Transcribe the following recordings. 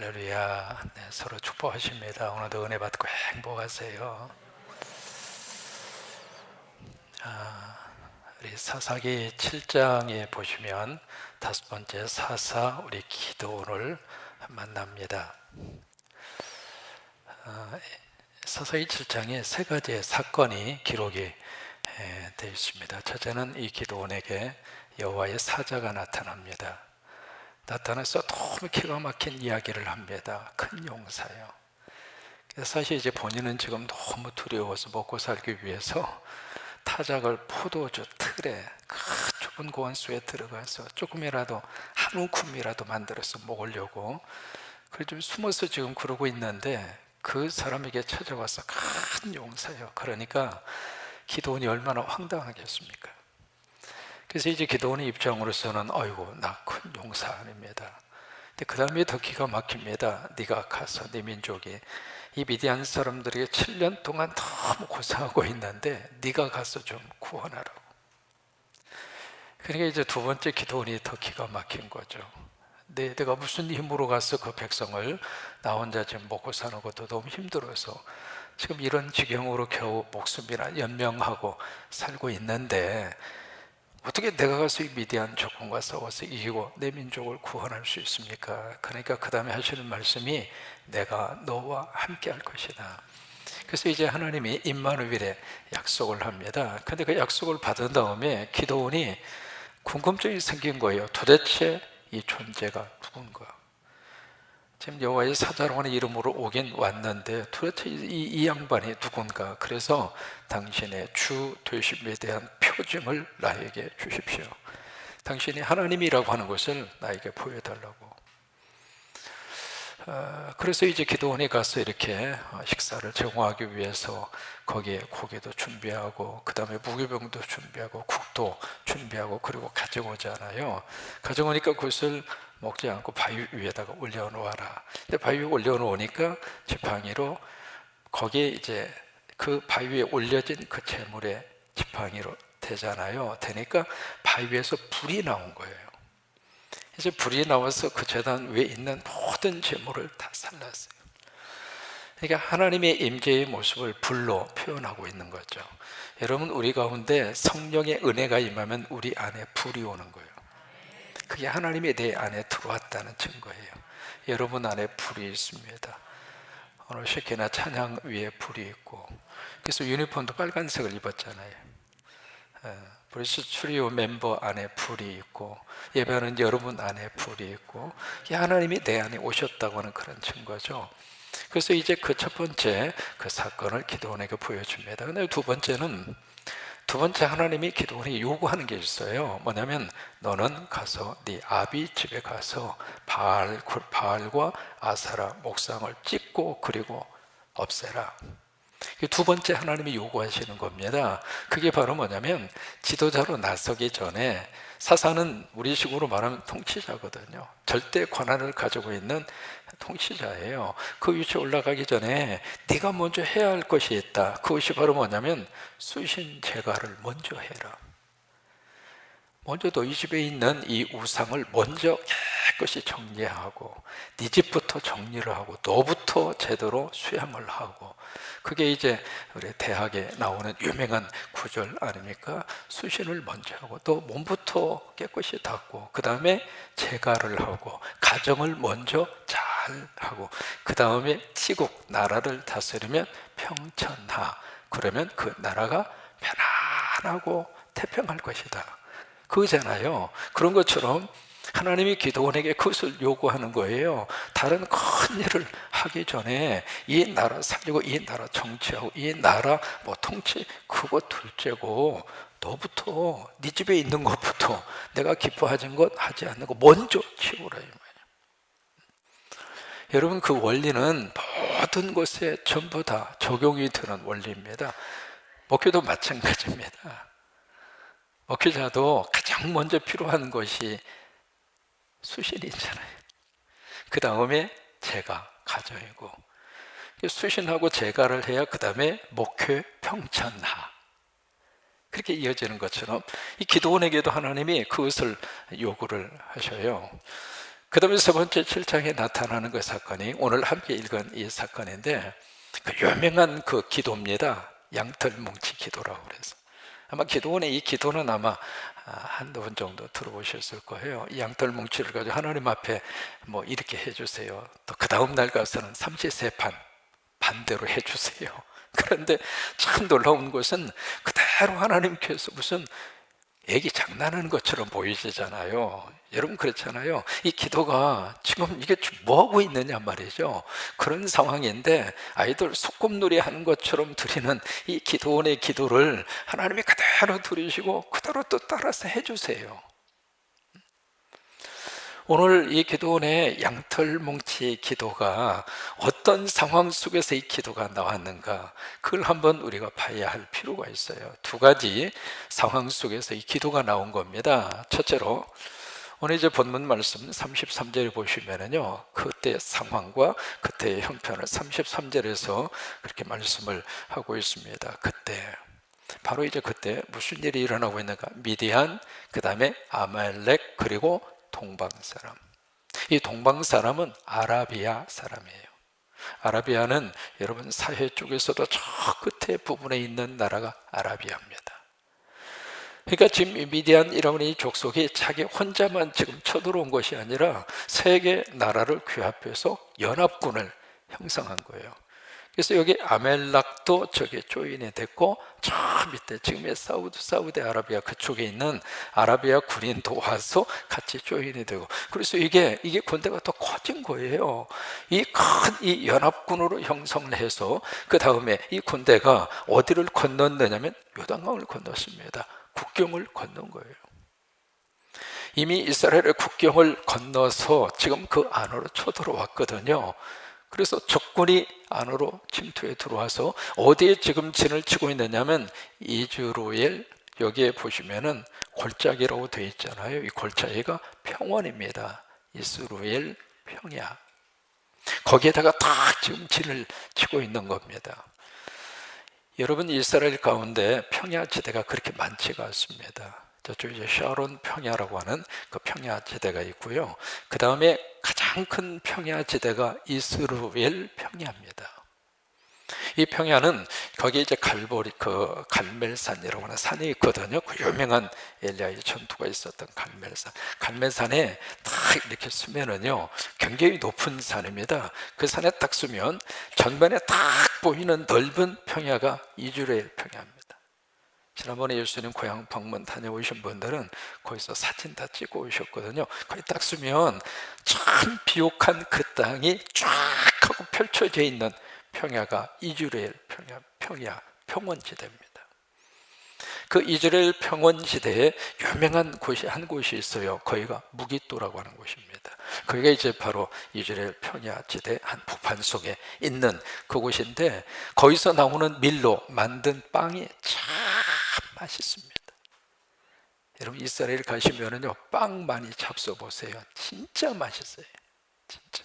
할렐루야. 네, 서로 축복하십니다. 오늘도 은혜 받고 행복하세요. 우리 사사기 7장에 보시면 다섯 번째 사사 우리 기도를 만납니다. 사사기 7장에 세 가지의 사건이 기록이 되어 있습니다. 첫째는 이 기도원에게 여호와의 사자가 나타납니다. 나타나서 너무 기가 막힌 이야기를 합니다. 큰 용사요. 사실 이제 본인은 지금 너무 두려워서 먹고 살기 위해서 타작을 포도주 틀에 큰 좁은 고원수에 들어가서 조금이라도 한 움큼이라도 만들어서 먹으려고 그래 좀 숨어서 지금 그러고 있는데 그 사람에게 찾아와서 큰 용사요. 그러니까 기도원이 얼마나 황당하겠습니까? 그래서 이제 기도원의 입장으로서는 아이고 나 큰 용사 아닙니다. 근데 그 다음에 더 기가 막힙니다. 네가 가서 네 민족이 이 미디안 사람들에게 7년 동안 너무 고생하고 있는데 네가 가서 좀 구원하라고. 그러니까 이제 두 번째 기도원이 더 기가 막힌 거죠. 내가 무슨 힘으로 가서 그 백성을 나 혼자 지금 먹고 사는 것도 너무 힘들어서 지금 이런 지경으로 겨우 목숨이나 연명하고 살고 있는데 어떻게 내가 가서 이 미디안 적군과 싸워서 이기고 내 민족을 구원할 수 있습니까? 그러니까 그 다음에 하시는 말씀이 내가 너와 함께 할 것이다. 그래서 이제 하나님이 임마누엘의 약속을 합니다. 근데 그 약속을 받은 다음에 기도원이 궁금증이 생긴 거예요. 도대체 이 존재가 누군가? 지금 여호와의 사자로 하는 이름으로 오긴 왔는데 도대체 이 양반이 누군가? 그래서 당신의 주 되심에 대한 표징을 나에게 주십시오. 당신이 하나님이라고 하는 것을 나에게 보여달라고. 그래서 이제 기도원에 가서 이렇게 식사를 제공하기 위해서 거기에 고기도 준비하고 그 다음에 무교병도 준비하고 국도 준비하고 그리고 가져오잖아요. 가져오니까 그것을 먹지 않고 바위 위에다가 올려놓아라. 근데 바위 위에 올려놓으니까 지팡이로 거기에 이제 그 바위 위에 올려진 그 재물에 지팡이로 되잖아요. 되니까 바위 위에서 불이 나온 거예요. 이제 불이 나와서 그 제단 위에 있는 모든 재물을 다 살랐어요. 그러니까 하나님의 임재의 모습을 불로 표현하고 있는 거죠. 여러분, 우리 가운데 성령의 은혜가 임하면 우리 안에 불이 오는 거예요. 그게 하나님이 내 안에 들어왔다는 증거예요. 여러분 안에 불이 있습니다. 오늘 쉐키나 찬양 위에 불이 있고, 그래서 유니폼도 빨간색을 입었잖아요. 브리스 추리오 멤버 안에 불이 있고 예배하는 여러분 안에 불이 있고 하나님이 내 안에 오셨다고 하는 그런 증거죠. 그래서 이제 그 첫 번째 그 사건을 기도원에게 보여줍니다. 근데 두 번째 하나님이 기도원이 요구하는 게 있어요. 뭐냐면 너는 가서 네 아비 집에 가서 바알과 아사라 목상을 찍고 그리고 없애라. 두 번째 하나님이 요구하시는 겁니다. 그게 바로 뭐냐면 지도자로 나서기 전에 사사는 우리식으로 말하면 통치자거든요. 절대 권한을 가지고 있는 통치자예요. 그 위치에 올라가기 전에 네가 먼저 해야 할 것이 있다. 그것이 바로 뭐냐면 수신 제가를 먼저 해라. 먼저 너희 집에 있는 이 우상을 먼저 깨끗이 정리하고 네 집부터 정리를 하고 너부터 제대로 수양을 하고 그게 이제 우리 대학에 나오는 유명한 구절 아닙니까? 수신을 먼저 하고 또 몸부터 깨끗이 닦고 그 다음에 제가를 하고 가정을 먼저 잘 하고 그 다음에 치국 나라를 다스리면 평천하 그러면 그 나라가 편안하고 태평할 것이다. 그거잖아요. 그런 것처럼 하나님이 기도원에게 그것을 요구하는 거예요. 다른 큰 일을 하기 전에 이 나라 살리고 이 나라 정치하고 이 나라 통치 그거 둘째고 너부터 네 집에 있는 것부터 내가 기뻐하는 것 하지 않는 거 먼저 치우라 이 말이에요. 여러분 그 원리는 모든 것에 전부 다 적용이 되는 원리입니다. 목회도 마찬가지입니다. 목회자도 가장 먼저 필요한 것이 수신이잖아요. 그 다음에 제가 가정이고 수신하고 제가를 해야 그 다음에 목회 평천하 그렇게 이어지는 것처럼 이 기도원에게도 하나님이 그것을 요구를 하셔요. 그 다음에 세 번째 7장에 나타나는 그 사건이 오늘 함께 읽은 이 사건인데, 그 유명한 그 기도입니다. 양털뭉치 기도라고 그래서 아마 기도원의 이 기도는 아마 한두 번 정도 들어보셨을 거예요. 이 양털뭉치를 가지고 하나님 앞에 뭐 이렇게 해주세요, 또 그 다음 날 가서는 삼시세판 반대로 해주세요. 그런데 참 놀라운 것은 그대로 하나님께서 무슨 애기 장난하는 것처럼 보이시잖아요. 여러분 그렇잖아요. 이 기도가 지금 이게 뭐하고 있느냐 말이죠. 그런 상황인데 아이들 소꿉놀이 하는 것처럼 드리는 이 기도원의 기도를 하나님이 그대로 들으시고 그대로 또 따라서 해주세요. 오늘 이 기도원의 양털뭉치 기도가 어떤 상황 속에서 이 기도가 나왔는가, 그걸 한번 우리가 봐야 할 필요가 있어요. 두 가지 상황 속에서 이 기도가 나온 겁니다. 첫째로 오늘 이제 본문 말씀 33절에 보시면은요, 그때의 상황과 그때의 형편을 33절에서 그렇게 말씀을 하고 있습니다. 그때 바로 이제 그때 무슨 일이 일어나고 있는가? 미디안, 그 다음에 아말렉, 그리고 동방 사람. 이 동방 사람은 아라비아 사람이에요. 아라비아는 여러분 사해 쪽에서도 저 끝에 부분에 있는 나라가 아라비아입니다. 그러니까 지금 미디안이라는 이 족속이 자기 혼자만 지금 쳐들어온 것이 아니라 세계 나라를 규합해서 연합군을 형성한 거예요. 그래서 여기 아멜락도 저게 조인이 됐고, 저 밑에 지금의 사우디아라비아 그쪽에 있는 아라비아 군인도 와서 같이 조인이 되고, 그래서 이게 군대가 더 커진 거예요. 이 큰 이 연합군으로 형성을 해서 그 다음에 이 군대가 어디를 건넜느냐면 요단강을 건넜습니다. 국경을 건넌 거예요. 이미 이스라엘의 국경을 건너서 지금 그 안으로 쳐들어왔거든요. 그래서 적군이 안으로 침투해 들어와서 어디에 지금 진을 치고 있느냐면 이즈루엘, 여기에 보시면은 골짜기라고 되어 있잖아요. 이 골짜기가 평원입니다. 이스루엘 평야, 거기에다가 딱 지금 진을 치고 있는 겁니다. 여러분 이스라엘 가운데 평야 지대가 그렇게 많지가 않습니다. 저쪽 이제 샤론 평야라고 하는 그 평야 지대가 있고요. 그 다음에 가장 큰 평야 지대가 이스루엘 평야입니다. 이 평야는 거기 이제 그 갈멜산이라고 하는 산이 있거든요. 그 유명한 엘리야의 전투가 있었던 갈멜산. 갈멜산에 딱 이렇게 쓰면은요, 굉장히 높은 산입니다. 그 산에 딱 쓰면 전면에 딱 보이는 넓은 평야가 이스라엘 평야입니다. 지난번에 예수님 고향 방문 다녀오신 분들은 거기서 사진 다 찍고 오셨거든요. 거기 딱 쓰면 참 비옥한 그 땅이 쫙 하고 펼쳐져 있는 평야가 이스라엘 평야 평원지대입니다. 그 이스라엘 평원지대에 유명한 곳이 한 곳이 있어요. 거기가 무기또라고 하는 곳입니다. 거기가 이제 바로 이스라엘 평야지대 한 부판 속에 있는 그곳인데, 거기서 나오는 밀로 만든 빵이 참 맛있습니다. 여러분 이스라엘 가시면은요, 빵 많이 잡숴 보세요. 진짜 맛있어요. 진짜.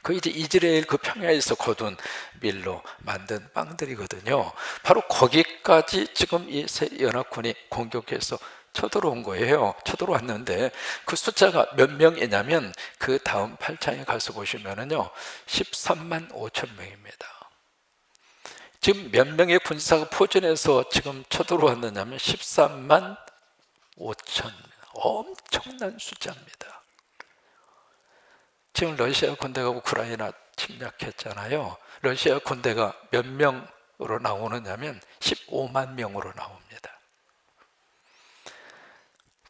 그 이제 이스라엘 그 평야에서 거둔 밀로 만든 빵들이거든요. 바로 거기까지 지금 이 새 연합군이 공격해서 쳐들어온 거예요. 쳐들어왔는데 그 숫자가 몇 명이냐면 그 다음 8장에 가서 보시면은요, 13만 5천 명입니다. 지금 몇 명의 군사가 포진해서 지금 쳐들어왔느냐면 13만 5천, 엄청난 숫자입니다. 지금 러시아 군대가 우크라이나 침략했잖아요. 러시아 군대가 몇 명으로 나오느냐면 15만 명으로 나옵니다.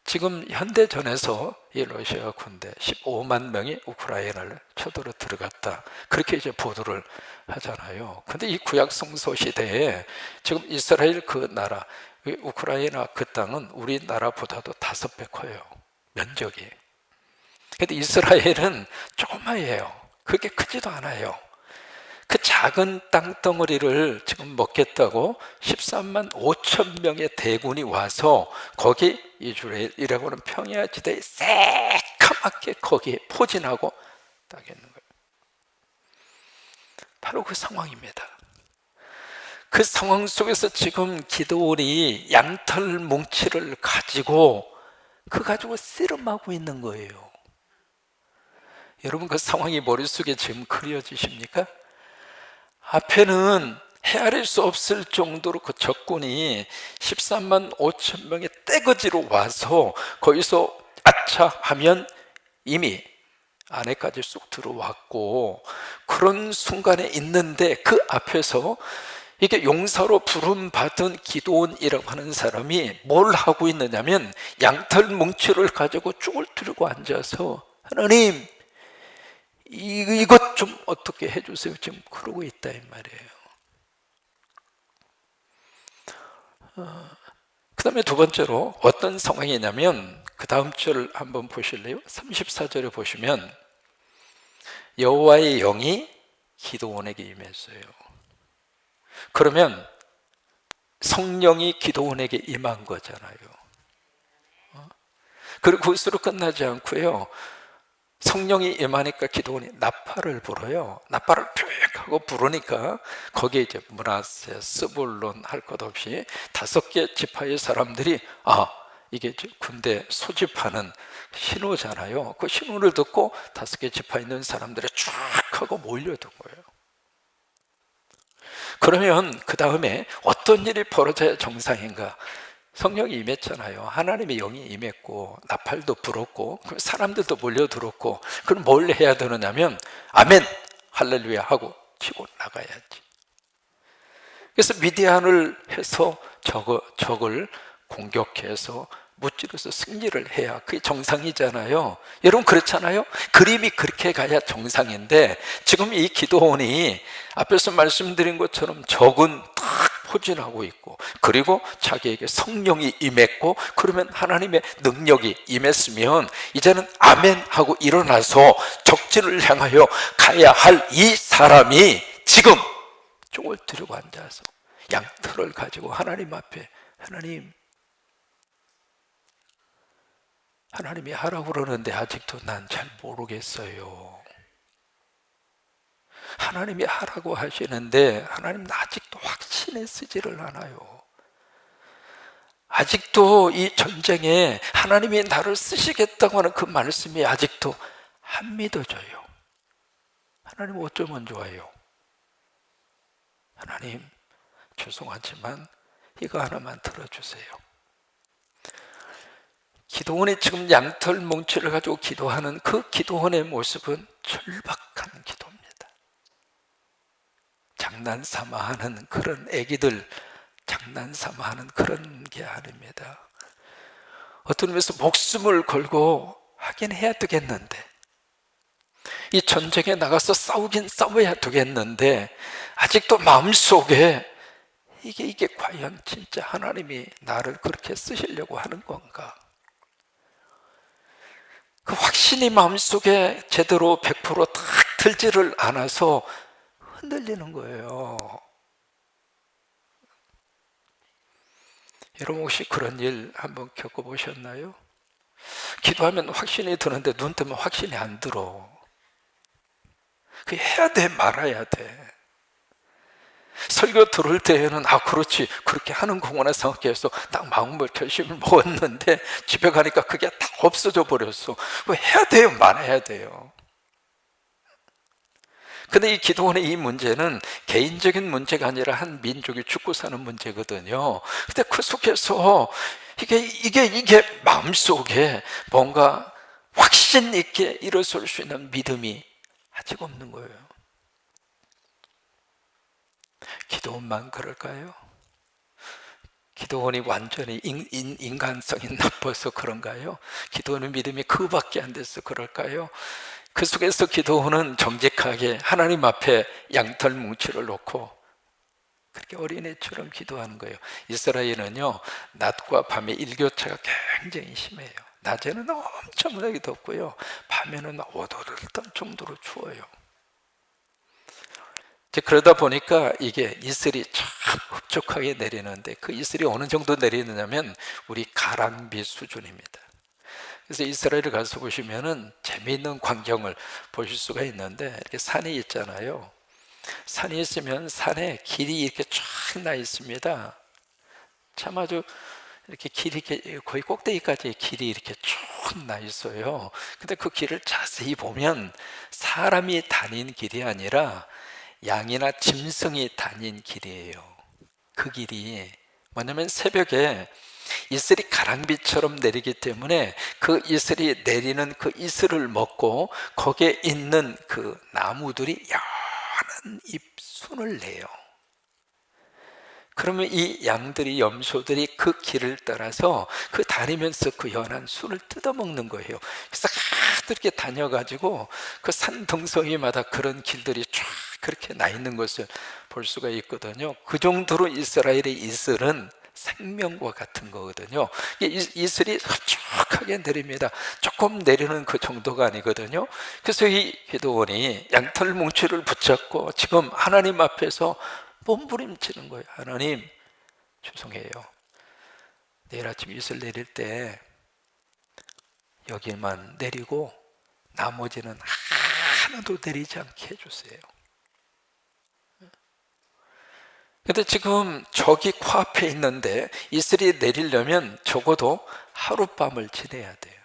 지금 현대전에서 이 러시아 군대 15만 명이 우크라이나를 쳐들어 들어갔다, 그렇게 이제 보도를 하잖아요. 근데 이 구약 성서 시대에 지금 이스라엘 그 나라, 우크라이나 그 땅은 우리나라보다도 5배 커요, 면적이. 근데 이스라엘은 조그마해요. 그게 크지도 않아요. 그 작은 땅덩어리를 지금 먹겠다고 13만 5천 명의 대군이 와서 거기 이스라엘이라고 하는 평야지대에 새까맣게 거기에 포진하고 딱 있는 거예요. 바로 그 상황입니다. 그 상황 속에서 지금 기드온이 양털 뭉치를 가지고 씨름하고 있는 거예요. 여러분 그 상황이 머릿속에 지금 그려지십니까? 앞에는 헤아릴 수 없을 정도로 그 적군이 13만 5천 명의 떼거지로 와서 거기서 아차 하면 이미 안에까지 쑥 들어왔고, 그런 순간에 있는데 그 앞에서 이게 용사로 부름받은 기드온이라고 하는 사람이 뭘 하고 있느냐면 양털 뭉치를 가지고 쭉을 들고 앉아서 하나님 이것 좀 어떻게 해주세요 지금 그러고 있다 이 말이에요. 그 다음에 두 번째로 어떤 상황이냐면 그 다음 절 한번 보실래요? 34절에 보시면 여호와의 영이 기드온에게 임했어요. 그러면 성령이 기드온에게 임한 거잖아요. 그리고 그것으로 끝나지 않고요, 성령이 임하니까 기드온이 나팔을 불어요. 나팔을 쭉 하고 부르니까 거기에 이제 므낫세, 스불론 할 것 없이 5개 지파의 사람들이 이게 군대 소집하는 신호잖아요. 그 신호를 듣고 5개 지파 있는 사람들이 쭉 하고 몰려든 거예요. 그러면 그 다음에 어떤 일이 벌어져야 정상인가? 성령이 임했잖아요. 하나님의 영이 임했고 나팔도 불었고 사람들도 몰려들었고, 그럼 뭘 해야 되느냐면 아멘 할렐루야 하고 치고 나가야지. 그래서 미디안을 해서 적을 공격해서 무찌르서 승리를 해야 그게 정상이잖아요. 여러분 그렇잖아요. 그림이 그렇게 가야 정상인데 지금 이 기드온이 앞에서 말씀드린 것처럼 적은 딱 포진하고 있고, 그리고 자기에게 성령이 임했고, 그러면 하나님의 능력이 임했으면 이제는 아멘 하고 일어나서 적진을 향하여 가야 할 이 사람이 지금 쪽을 들고 앉아서 양털을 가지고 하나님 앞에 하나님이 하라고 그러는데 아직도 난 잘 모르겠어요. 하나님이 하라고 하시는데 하나님은 아직도 확신에 쓰지를 않아요. 아직도 이 전쟁에 하나님이 나를 쓰시겠다고 하는 그 말씀이 아직도 안 믿어져요. 하나님 어쩌면 좋아요? 하나님 죄송하지만 이거 하나만 들어주세요. 기도원이 지금 양털 뭉치를 가지고 기도하는 그 기도원의 모습은 절박한 기도입니다. 장난삼아 하는 그런 애기들 장난삼아 하는 그런 게 아닙니다. 어떤 의미에서 목숨을 걸고 하긴 해야 되겠는데, 이 전쟁에 나가서 싸우긴 싸워야 되겠는데 아직도 마음속에 이게 과연 진짜 하나님이 나를 그렇게 쓰시려고 하는 건가? 그 확신이 마음속에 제대로 100%딱 들지를 않아서 흔들리는 거예요. 여러분 혹시 그런 일 한번 겪어보셨나요? 기도하면 확신이 드는데 눈 뜨면 확신이 안 들어. 그 해야 돼 말아야 돼. 설교 들을 때에는 그렇지 그렇게 하는 거구나 생각해서 딱 마음을 결심을 먹었는데 집에 가니까 그게 다 없어져 버렸어. 해야 돼요 말아야 돼요. 근데 이 기도원의 이 문제는 개인적인 문제가 아니라 한 민족이 죽고 사는 문제거든요. 근데 그 속에서 이게 마음속에 뭔가 확신 있게 일어설 수 있는 믿음이 아직 없는 거예요. 기도원만 그럴까요? 기도원이 완전히 인간성이 나빠서 그런가요? 기도원의 믿음이 그밖에 안 돼서 그럴까요? 그 속에서 기도원은 정직하게 하나님 앞에 양털 뭉치를 놓고 그렇게 어린애처럼 기도하는 거예요. 이스라엘은요 낮과 밤의 일교차가 굉장히 심해요. 낮에는 엄청나게 덥고요, 밤에는 오돌을 떨 정도로 추워요. 그러다 보니까 이게 이슬이 참 흡족하게 내리는데, 그 이슬이 어느 정도 내리느냐면 우리 가랑비 수준입니다. 그래서 이스라엘에 가서 보시면은 재미있는 광경을 보실 수가 있는데, 이렇게 산이 있잖아요. 산이 있으면 산에 길이 이렇게 쫙 나 있습니다. 참 아주 이렇게 길이 거의 꼭대기까지 길이 이렇게 쭉 나 있어요. 근데 그 길을 자세히 보면 사람이 다닌 길이 아니라 양이나 짐승이 다닌 길이에요. 그 길이 뭐냐면 새벽에 이슬이 가랑비처럼 내리기 때문에 그 이슬이 내리는 그 이슬을 먹고 거기에 있는 그 나무들이 연한 잎순을 내요. 그러면 이 양들이, 염소들이 그 길을 따라서 그 다니면서 그 연한 순을 뜯어먹는 거예요. 그래서 이렇게 다녀가지고 그 산등성이마다 그런 길들이 쫙 그렇게 나 있는 것을 볼 수가 있거든요. 그 정도로 이스라엘의 이슬은 생명과 같은 거거든요. 이슬이 흡족하게 내립니다. 조금 내리는 그 정도가 아니거든요. 그래서 이 기드온이 양털 뭉치를 붙잡고 지금 하나님 앞에서 몸부림치는 거예요. 하나님, 죄송해요. 내일 아침 이슬 내릴 때 여기만 내리고 나머지는 하나도 내리지 않게 해주세요. 근데 지금 저기 코앞에 있는데 이슬이 내리려면 적어도 하룻밤을 지내야 돼요.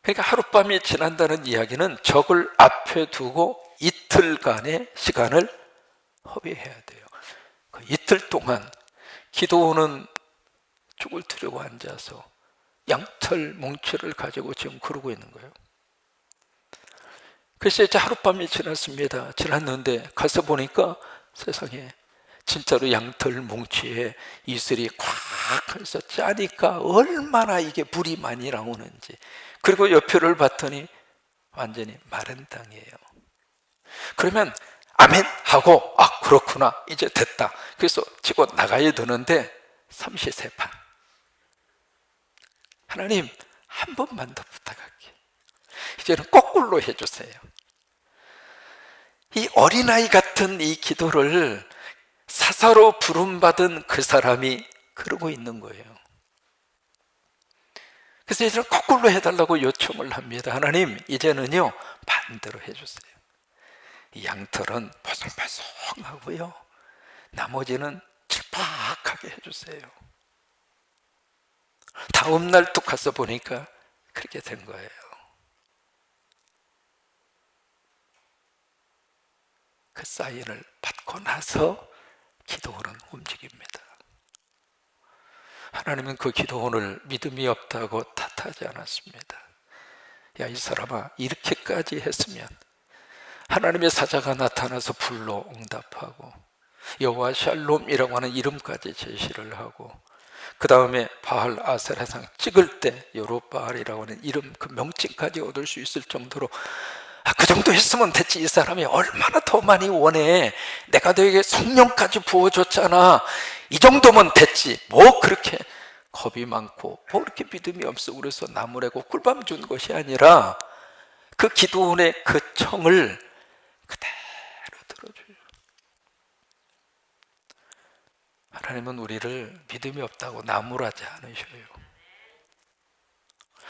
그러니까 하룻밤이 지난다는 이야기는 적을 앞에 두고 이틀간의 시간을 허비해야 돼요. 그 이틀 동안 기드온은 죽을 두려고 앉아서 양털 뭉치를 가지고 지금 그러고 있는 거예요. 그래서 이제 하룻밤이 지났습니다. 지났는데 가서 보니까 세상에 진짜로 양털 뭉치에 이슬이 꽉 해서 짜니까 얼마나 이게 불이 많이 나오는지. 그리고 옆을 봤더니 완전히 마른 땅이에요. 그러면 아멘 하고 그렇구나 이제 됐다. 그래서 치고 나가야 되는데 삼시세판. 하나님 한 번만 더 부탁할게. 이제는 거꾸로 해주세요. 이 어린아이 같은 이 기도를 사사로 부름받은 그 사람이 그러고 있는 거예요. 그래서 이제는 거꾸로 해달라고 요청을 합니다. 하나님 이제는요 반대로 해주세요. 이 양털은 보송보송하고요 나머지는 칠박하게 해주세요. 다음 날 또 가서 보니까 그렇게 된 거예요. 그 사인을 받고 나서 기도원은 움직입니다. 하나님은 그 기도원을 믿음이 없다고 탓하지 않았습니다. 야, 이 사람아, 이렇게까지 했으면 하나님의 사자가 나타나서 불러 응답하고 여호와 샬롬이라고 하는 이름까지 제시를 하고 그 다음에 바알 아세라상 찍을 때 여롯바알이라고 하는 이름 그 명칭까지 얻을 수 있을 정도로 그 정도 했으면 됐지. 이 사람이 얼마나 더 많이 원해. 내가 너에게 성령까지 부어줬잖아. 이 정도면 됐지. 뭐 그렇게 겁이 많고 뭐 그렇게 믿음이 없어 그래서 나무래고 꿀밤 준 것이 아니라 그 기도원의 그 청을 그대로 들어줘요. 하나님은 우리를 믿음이 없다고 나무라지 않으셔요.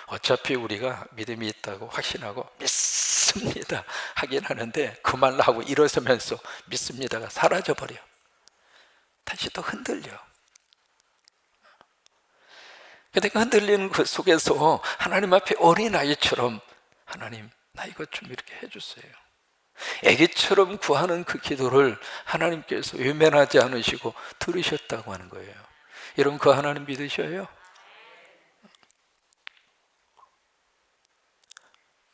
어차피 우리가 믿음이 있다고 확신하고 믿습니다 하긴 하는데 그 말로 하고 일어서면서 믿습니다가 사라져버려. 다시 또 흔들려. 근데 그 흔들리는 그 속에서 하나님 앞에 어린아이처럼 하나님 나 이것 좀 이렇게 해주세요. 애기처럼 구하는 그 기도를 하나님께서 외면하지 않으시고 들으셨다고 하는 거예요. 여러분 그 하나님 믿으셔요?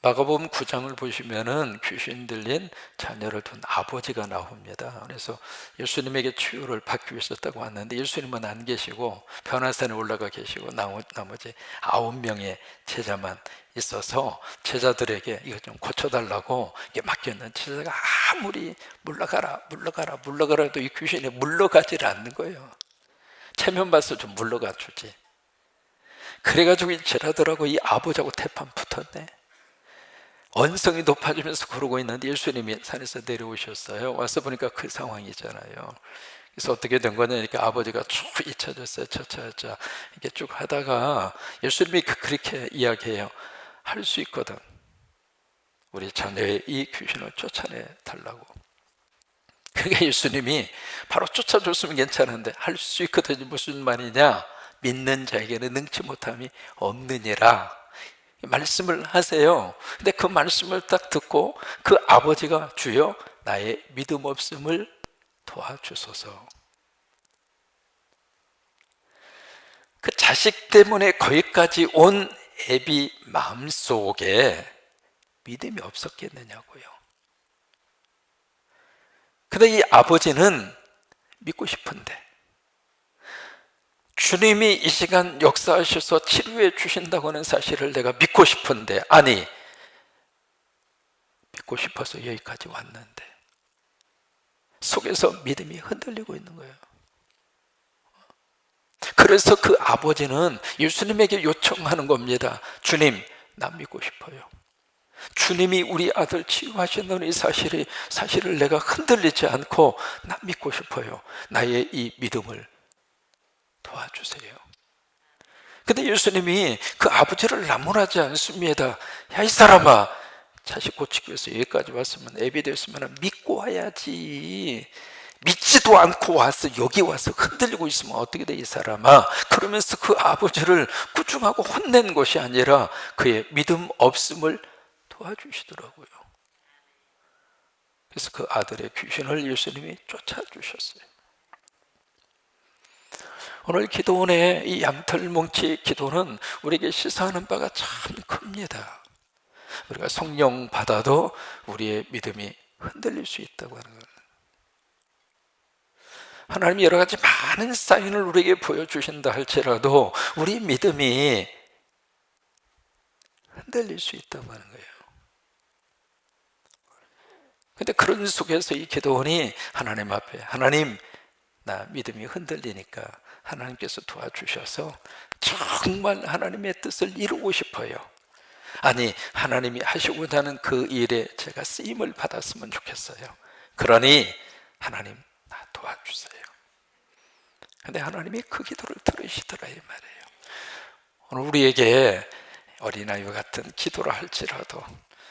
마가복음 9장을 보시면은 귀신 들린 자녀를 둔 아버지가 나옵니다. 그래서 예수님에게 치유를 받기 위해서 왔다고 왔는데 예수님은 안 계시고 변화산에 올라가 계시고 나머지 9명의 제자만 있어서 제자들에게 이거 좀 고쳐달라고 이게 맡겼는데 제자가 아무리 물러가라도 이 귀신이 물러가지를 않는 거예요. 체면 봐서 좀 물러가 주지. 그래가지고 이 제자들하고 이 아버지하고 대판 붙었네. 언성이 높아지면서 그러고 있는데 예수님이 산에서 내려오셨어요. 와서 보니까 그 상황이잖아요. 그래서 어떻게 된 거냐, 이렇게 아버지가 쭉 잊혀졌어요. 차차차 이렇게 쭉 하다가 예수님이 그렇게 이야기해요. 할 수 있거든. 우리 자녀의 이 귀신을 쫓아내 달라고. 그러니까 예수님이 바로 쫓아줬으면 괜찮은데 할 수 있거든요. 무슨 말이냐? 믿는 자에게는 능치 못함이 없느니라 말씀을 하세요. 근데 그 말씀을 딱 듣고 그 아버지가 주여 나의 믿음 없음을 도와주소서. 그 자식 때문에 거기까지 온 애비 마음속에 믿음이 없었겠느냐고요. 근데 이 아버지는 믿고 싶은데 주님이 이 시간 역사하셔서 치료해 주신다고 하는 사실을 내가 믿고 싶은데, 아니 믿고 싶어서 여기까지 왔는데 속에서 믿음이 흔들리고 있는 거예요. 그래서 그 아버지는 예수님에게 요청하는 겁니다. 주님, 나 믿고 싶어요. 주님이 우리 아들 치유하신다는 이 사실을 내가 흔들리지 않고 나 믿고 싶어요. 나의 이 믿음을 도와주세요. 근데 예수님이 그 아버지를 나무라지 않습니다. 야, 이 사람아, 자식 고치기 위해서 여기까지 왔으면, 애비 됐으면 믿고 와야지. 믿지도 않고 와서 여기 와서 흔들리고 있으면 어떻게 돼, 이 사람아? 그러면서 그 아버지를 꾸중하고 혼낸 것이 아니라 그의 믿음 없음을 도와주시더라고요. 그래서 그 아들의 귀신을 예수님이 쫓아주셨어요. 오늘 기도원의 이 양털뭉치 기도는 우리에게 시사하는 바가 참 큽니다. 우리가 성령 받아도 우리의 믿음이 흔들릴 수 있다고 하는 거예요. 하나님이 여러 가지 많은 사인을 우리에게 보여주신다 할지라도 우리 믿음이 흔들릴 수 있다고 하는 거예요. 근데 그런 속에서 이 기도원이 하나님 앞에, 하나님, 나 믿음이 흔들리니까 하나님께서 도와주셔서 정말 하나님의 뜻을 이루고 싶어요. 아니, 하나님이 하시고자 하는 그 일에 제가 쓰임을 받았으면 좋겠어요. 그러니 하나님, 나 도와주세요. 근데 하나님이 그 기도를 들으시더라 이 말이에요. 오늘 우리에게 어린아이와 같은 기도를 할지라도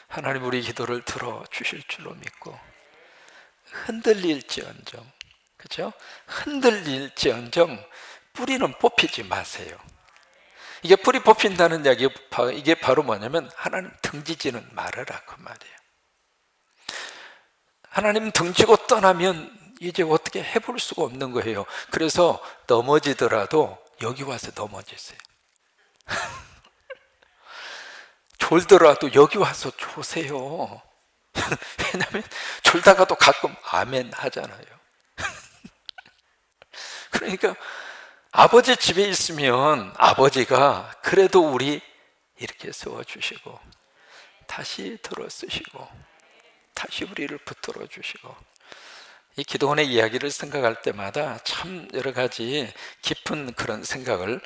하나님 우리 기도를 들어주실 줄로 믿고, 흔들릴지언정, 그렇죠? 흔들릴지언정 뿌리는 뽑히지 마세요. 이게 뿌리 뽑힌다는 이야기, 이게 바로 뭐냐면 하나님 등지지는 말아라 그 말이에요. 하나님 등지고 떠나면 이제 어떻게 해볼 수가 없는 거예요. 그래서 넘어지더라도 여기 와서 넘어지세요. 졸더라도 여기 와서 조세요. 왜냐하면 졸다가도 가끔 아멘 하잖아요. 그러니까 아버지 집에 있으면 아버지가 그래도 우리 이렇게 세워주시고 다시 들어쓰시고 다시 우리를 붙들어 주시고, 이 기도원의 이야기를 생각할 때마다 참 여러 가지 깊은 그런 생각을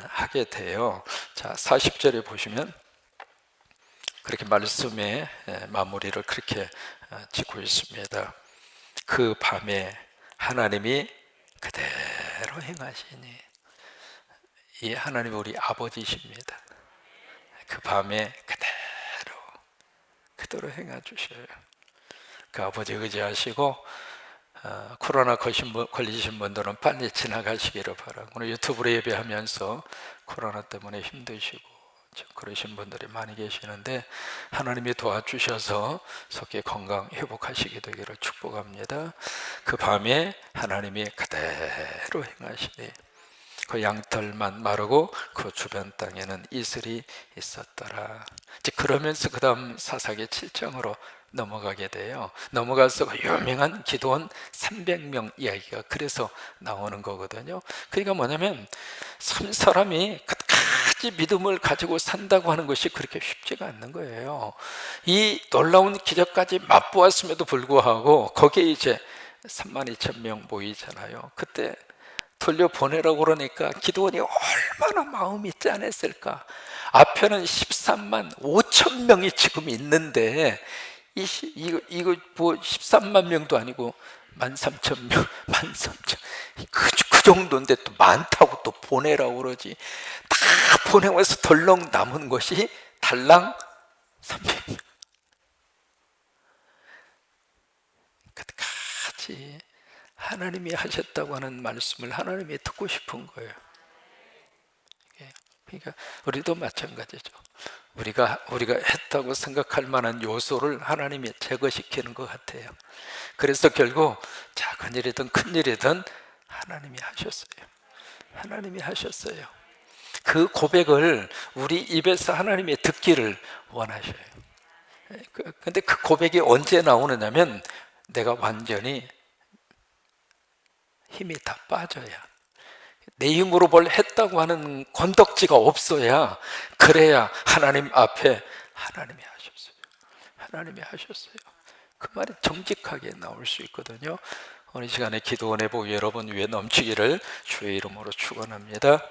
하게 돼요. 자, 40절에 보시면 그렇게 말씀의 마무리를 그렇게 짓고 있습니다. 그 밤에 하나님이 그대로 행하시니, 이 하나님이 우리 아버지십니다. 그 밤에 그대로 행해 주셔요. 그 아버지 의지하시고 코로나 걸리신 분들은 빨리 지나가시기를 바라고, 오늘 유튜브로 예배하면서 코로나 때문에 힘드시고 그러신 분들이 많이 계시는데 하나님이 도와주셔서 속히 건강 회복하시게 되기를 축복합니다. 그 밤에 하나님이 그대로 행하시니 그 양털만 마르고 그 주변 땅에는 이슬이 있었더라. 그러면서 그 다음 사사기 7장으로 넘어가게 돼요. 넘어가서 그 유명한 기도원 300명 이야기가 그래서 나오는 거거든요. 그러니까 뭐냐면 참 사람이 끝까지 믿음을 가지고 산다고 하는 것이 그렇게 쉽지가 않는 거예요. 이 놀라운 기적까지 맛보았음에도 불구하고 거기에 이제 32,000명 모이잖아요. 그때 돌려보내라고 그러니까 기도원이 얼마나 마음이 짠했을까. 앞에는 13만 5천 명이 지금 있는데 이거 뭐 13만 명도 아니고 13,000명, 13,000, 그 정도인데 또 많다고 또 보내라고 그러지. 다 보내면서 덜렁 남은 것이 달랑 300명. 끝까지 하나님이 하셨다고 하는 말씀을 하나님이 듣고 싶은 거예요. 그러니까 우리도 마찬가지죠. 우리가 했다고 생각할 만한 요소를 하나님이 제거시키는 것 같아요. 그래서 결국 작은 일이든 큰 일이든 하나님이 하셨어요. 하나님이 하셨어요. 그 고백을 우리 입에서 하나님이 듣기를 원하셔요. 근데 그 고백이 언제 나오느냐면 내가 완전히 힘이 다 빠져야, 내 힘으로 뭘 했다고 하는 건덕지가 없어야, 그래야 하나님 앞에 하나님이 하셨어요. 하나님이 하셨어요. 그 말이 정직하게 나올 수 있거든요. 오늘 시간에 기도원 회복 여러분 위에 넘치기를 주의 이름으로 축원합니다.